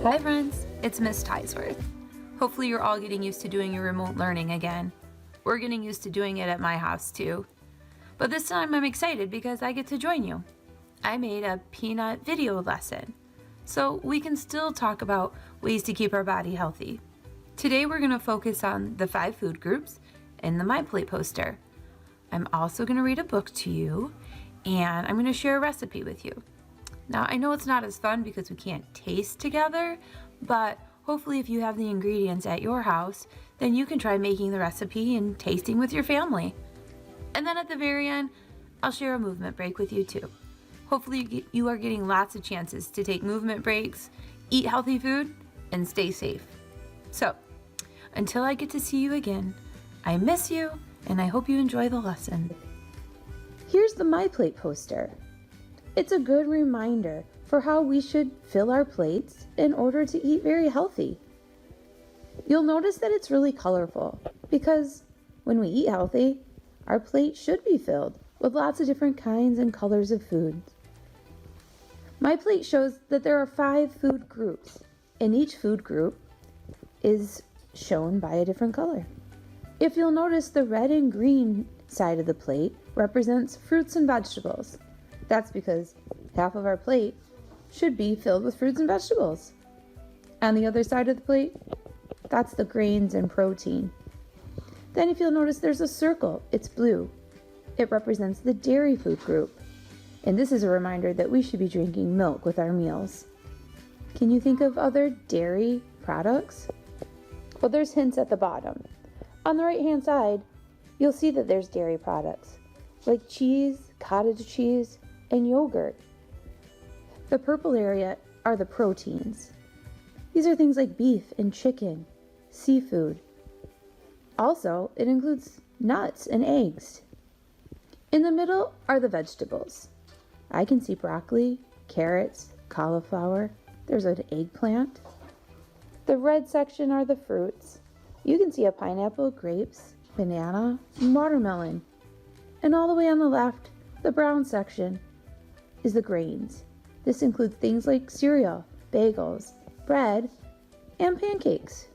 Hi friends, it's Miss Tiesworth. Hopefully you're all getting used to doing your remote learning again. We're getting used to doing it at my house too. But this time I'm excited because I get to join you. I made a peanut video lesson, so we can still talk about ways to keep our body healthy. Today we're going to focus on the 5 food groups in the MyPlate poster. I'm also going to read a book to you, and I'm going to share a recipe with you. Now, I know it's not as fun because we can't taste together, but hopefully if you have the ingredients at your house, then you can try making the recipe and tasting with your family. And then at the very end, I'll share a movement break with you too. Hopefully you are getting lots of chances to take movement breaks, eat healthy food, and stay safe. So, until I get to see you again, I miss you, and I hope you enjoy the lesson. Here's the MyPlate poster. It's a good reminder for how we should fill our plates in order to eat very healthy. You'll notice that it's really colorful because when we eat healthy, our plate should be filled with lots of different kinds and colors of food. My plate shows that there are 5 food groups, and each food group is shown by a different color. If you'll notice, the red and green side of the plate represents fruits and vegetables. That's because half of our plate should be filled with fruits and vegetables. On the other side of the plate, that's the grains and protein. Then if you'll notice, there's a circle. It's blue. It represents the dairy food group. And this is a reminder that we should be drinking milk with our meals. Can you think of other dairy products? Well, there's hints at the bottom. On the right-hand side, you'll see that there's dairy products like cheese, cottage cheese, and yogurt. The purple area are the proteins. These are things like beef and chicken, seafood. Also, it includes nuts and eggs. In the middle are the vegetables. I can see broccoli, carrots, cauliflower. There's an eggplant. The red section are the fruits. You can see a pineapple, grapes, banana, and watermelon. And all the way on the left, the brown section, is the grains. This includes things like cereal, bagels, bread, and pancakes.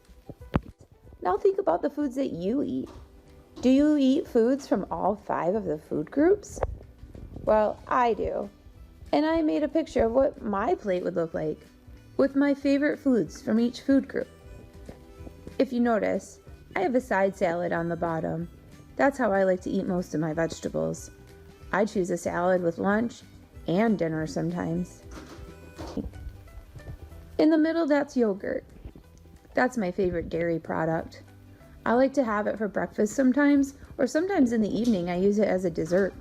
Now think about the foods that you eat. Do you eat foods from all 5 of the food groups? Well, I do. And I made a picture of what my plate would look like with my favorite foods from each food group. If you notice, I have a side salad on the bottom. That's how I like to eat most of my vegetables. I choose a salad with lunch and dinner sometimes. In the middle, that's yogurt. That's my favorite dairy product. I like to have it for breakfast sometimes, or sometimes in the evening I use it as a dessert.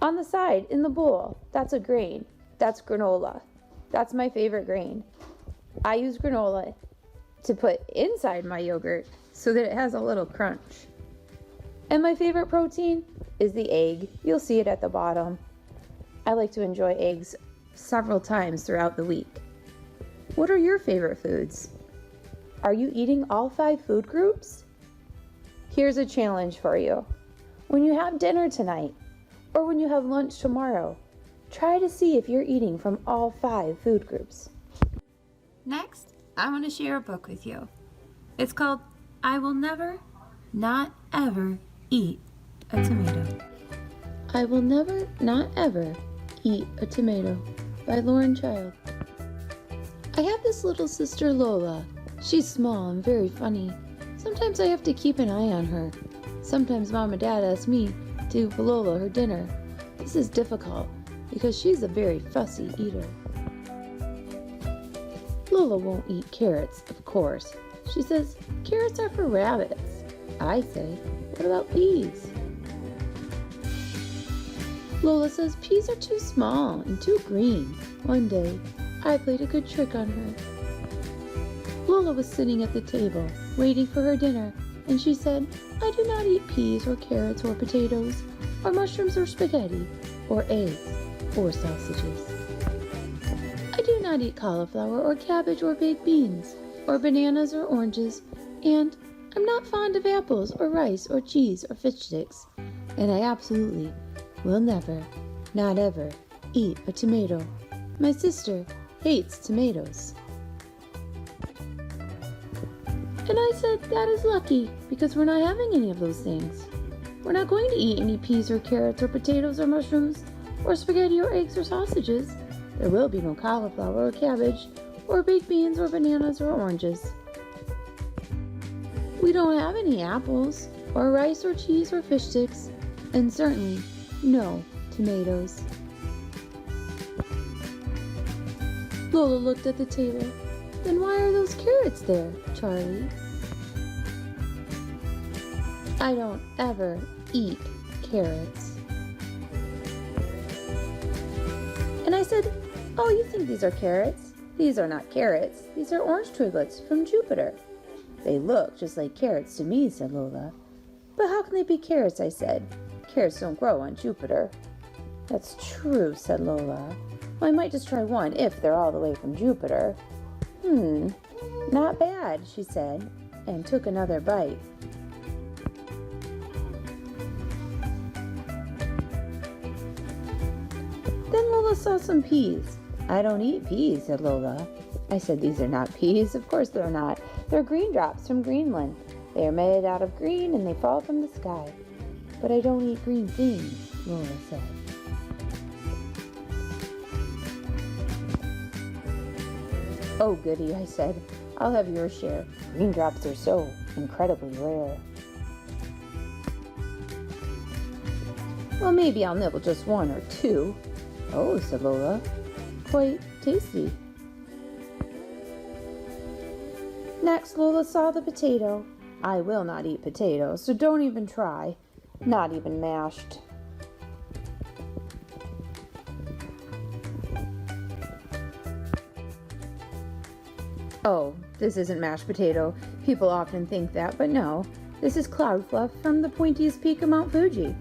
On the side, in the bowl, that's a grain. That's granola. That's my favorite grain. I use granola to put inside my yogurt so that it has a little crunch. And my favorite protein is the egg. You'll see it at the bottom. I like to enjoy eggs several times throughout the week. What are your favorite foods? Are you eating all 5 food groups? Here's a challenge for you. When you have dinner tonight, or when you have lunch tomorrow, try to see if you're eating from all 5 food groups. Next, I want to share a book with you. It's called I Will Never, Not Ever Eat a Tomato. I Will Never, Not Ever Eat a Tomato by Lauren Child. I have this little sister Lola. She's small and very funny. Sometimes I have to keep an eye on her. Sometimes Mom and Dad ask me to give Lola her dinner. This is difficult because she's a very fussy eater. Lola won't eat carrots, of course. She says, carrots are for rabbits. I say, what about peas? Lola says peas are too small and too green. One day, I played a good trick on her. Lola was sitting at the table, waiting for her dinner, and she said, I do not eat peas or carrots or potatoes, or mushrooms or spaghetti, or eggs, or sausages. I do not eat cauliflower or cabbage or baked beans, or bananas or oranges, and I'm not fond of apples or rice or cheese or fish sticks, and I absolutely will never, not ever, eat a tomato. My sister, hates tomatoes. And I said, that is lucky, because we're not having any of those things. We're not going to eat any peas or carrots or potatoes or mushrooms or spaghetti or eggs or sausages. There will be no cauliflower or cabbage or baked beans or bananas or oranges. We don't have any apples or rice or cheese or fish sticks, and certainly no tomatoes. Lola looked at the table. Then why are those carrots there, Charlie? I don't ever eat carrots. And I said, oh, you think these are carrots? These are not carrots. These are orange twiglets from Jupiter. They look just like carrots to me, said Lola. But how can they be carrots, I said. Carrots don't grow on Jupiter. That's true, said Lola. Well, I might just try one if they're all the way from Jupiter. Not bad, she said, and took another bite. Then Lola saw some peas. I don't eat peas, said Lola. I said, these are not peas. Of course they're not. They're green drops from Greenland. They are made out of green and they fall from the sky. But I don't eat green things, Lola said. Oh, goody, I said. I'll have your share. Green drops are so incredibly rare. Well, maybe I'll nibble just one or two. Oh, said Lola. Quite tasty. Next, Lola saw the potato. I will not eat potatoes, so don't even try. Not even mashed. Oh, this isn't mashed potato. People often think that, but no. This is cloud fluff from the pointiest peak of Mount Fuji.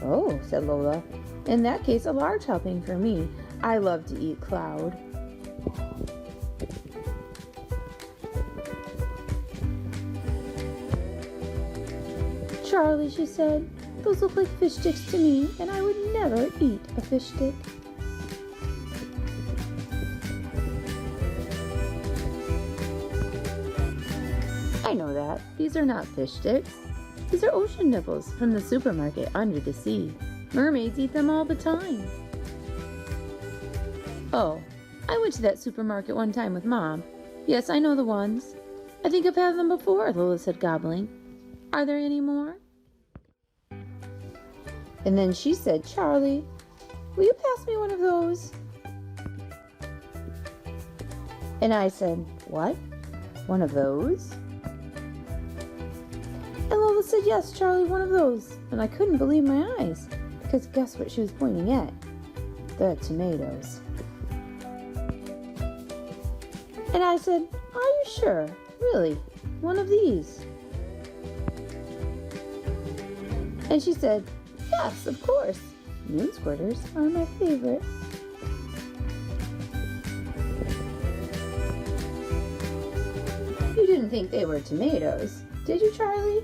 Oh, said Lola. In that case, a large helping for me. I love to eat cloud. Charlie, she said, those look like fish sticks to me, and I would never eat a fish stick. I know that. These are not fish sticks. These are ocean nibbles from the supermarket under the sea. Mermaids eat them all the time. Oh, I went to that supermarket one time with Mom. Yes, I know the ones. I think I've had them before, Lola said, gobbling. Are there any more? And then she said, Charlie, will you pass me one of those? And I said, what? One of those? And Lola said, yes, Charlie, one of those. And I couldn't believe my eyes, because guess what she was pointing at? The tomatoes. And I said, are you sure? Really? One of these? And she said, yes, of course. Moon squirters are my favorite. You didn't think they were tomatoes, did you, Charlie?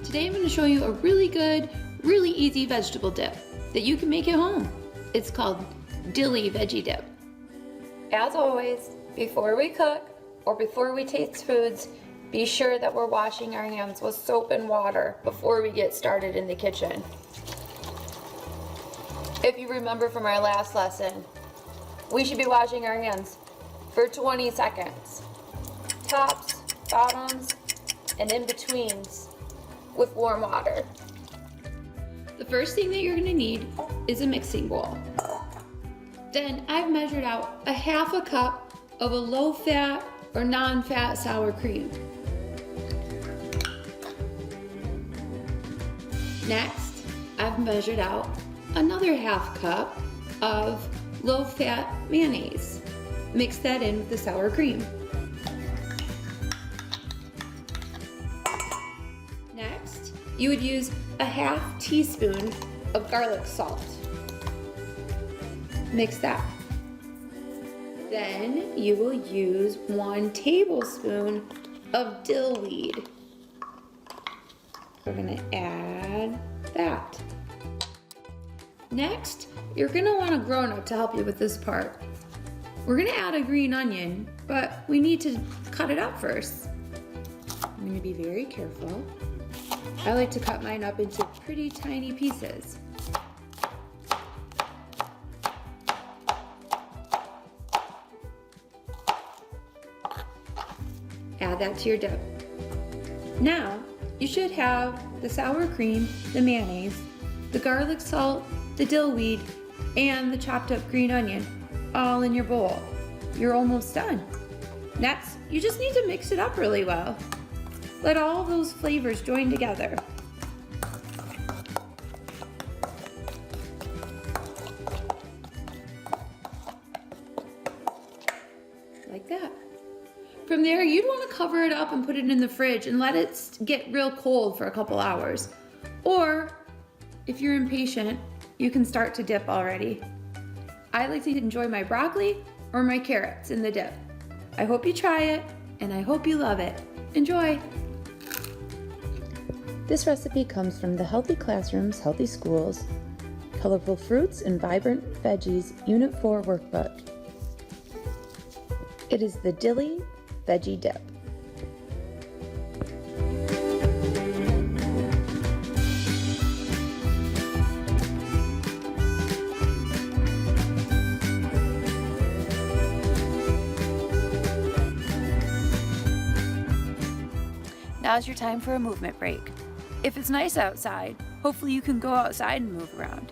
Today I'm going to show you a really good, really easy vegetable dip that you can make at home. It's called Dilly Veggie Dip. As always, before we cook or before we taste foods, be sure that we're washing our hands with soap and water before we get started in the kitchen. If you remember from our last lesson, we should be washing our hands for 20 seconds. Tops, bottoms, and in-betweens with warm water. The first thing that you're going to need is a mixing bowl. Then I've measured out a half a cup of a low-fat or non-fat sour cream. Next, I've measured out another half cup of low-fat mayonnaise. Mix that in with the sour cream. Next, you would use a half teaspoon of garlic salt. Mix that. Then you will use 1 tablespoon of dill weed. We're gonna add that. Next, you're gonna want a grown-up to help you with this part. We're gonna add a green onion, but we need to cut it up first. I'm gonna be very careful. I like to cut mine up into pretty tiny pieces. Add that to your dip. Now, you should have the sour cream, the mayonnaise, the garlic salt, the dill weed, and the chopped up green onion all in your bowl. You're almost done. Next, you just need to mix it up really well. Let all those flavors join together. Like that. From there, you'd want to cover it up and put it in the fridge and let it get real cold for a couple hours. Or, if you're impatient, you can start to dip already. I like to enjoy my broccoli or my carrots in the dip. I hope you try it, and I hope you love it. Enjoy! This recipe comes from the Healthy Classrooms, Healthy Schools, Colorful Fruits and Vibrant Veggies Unit 4 Workbook. It is the Dilly Veggie Dip. Now's your time for a movement break. If it's nice outside, hopefully you can go outside and move around.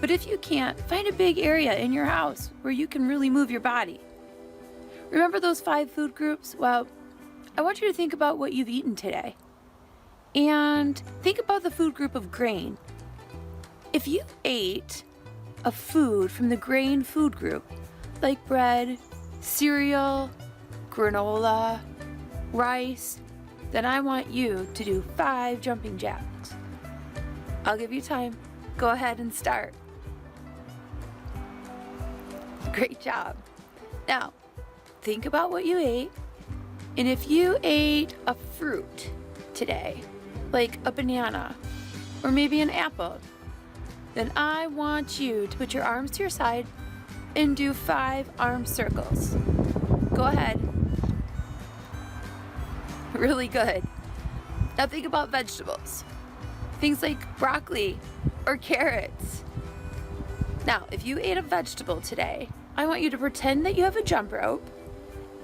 But if you can't, find a big area in your house where you can really move your body. Remember those 5 food groups? Well, I want you to think about what you've eaten today. And think about the food group of grain. If you ate a food from the grain food group, like bread, cereal, granola, rice, then I want you to do 5 jumping jacks. I'll give you time. Go ahead and start. Great job. Now, think about what you ate, and if you ate a fruit today, like a banana, or maybe an apple, then I want you to put your arms to your side and do 5 arm circles. Go ahead. Really good. Now think about vegetables. Things like broccoli or carrots. Now, if you ate a vegetable today, I want you to pretend that you have a jump rope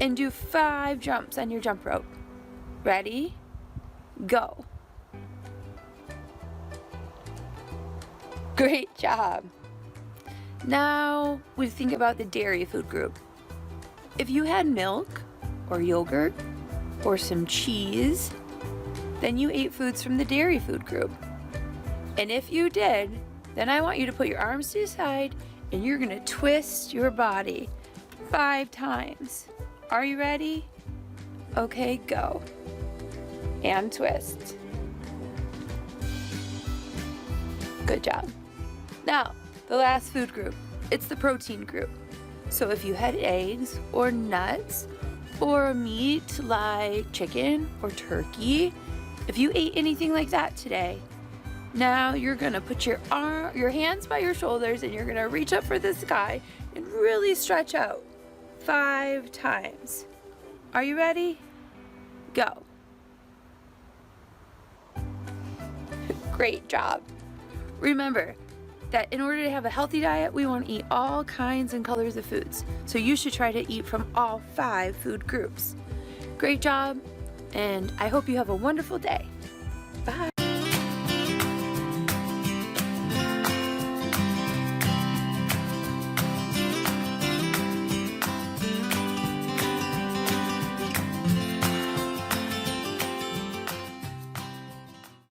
and do 5 jumps on your jump rope. Ready? Go. Great job. Now we think about the dairy food group. If you had milk or yogurt or some cheese, then you ate foods from the dairy food group. And if you did, then I want you to put your arms to your side and you're gonna twist your body 5 times. Are you ready? Okay, go. And twist. Good job. Now, the last food group, it's the protein group. So if you had eggs or nuts or meat like chicken or turkey, if you ate anything like that today, now you're gonna put your hands by your shoulders and you're gonna reach up for the sky and really stretch out 5 times. Are you ready? Go. Great job. Remember that in order to have a healthy diet, we want to eat all kinds and colors of foods. So you should try to eat from all 5 food groups. Great job, and I hope you have a wonderful day.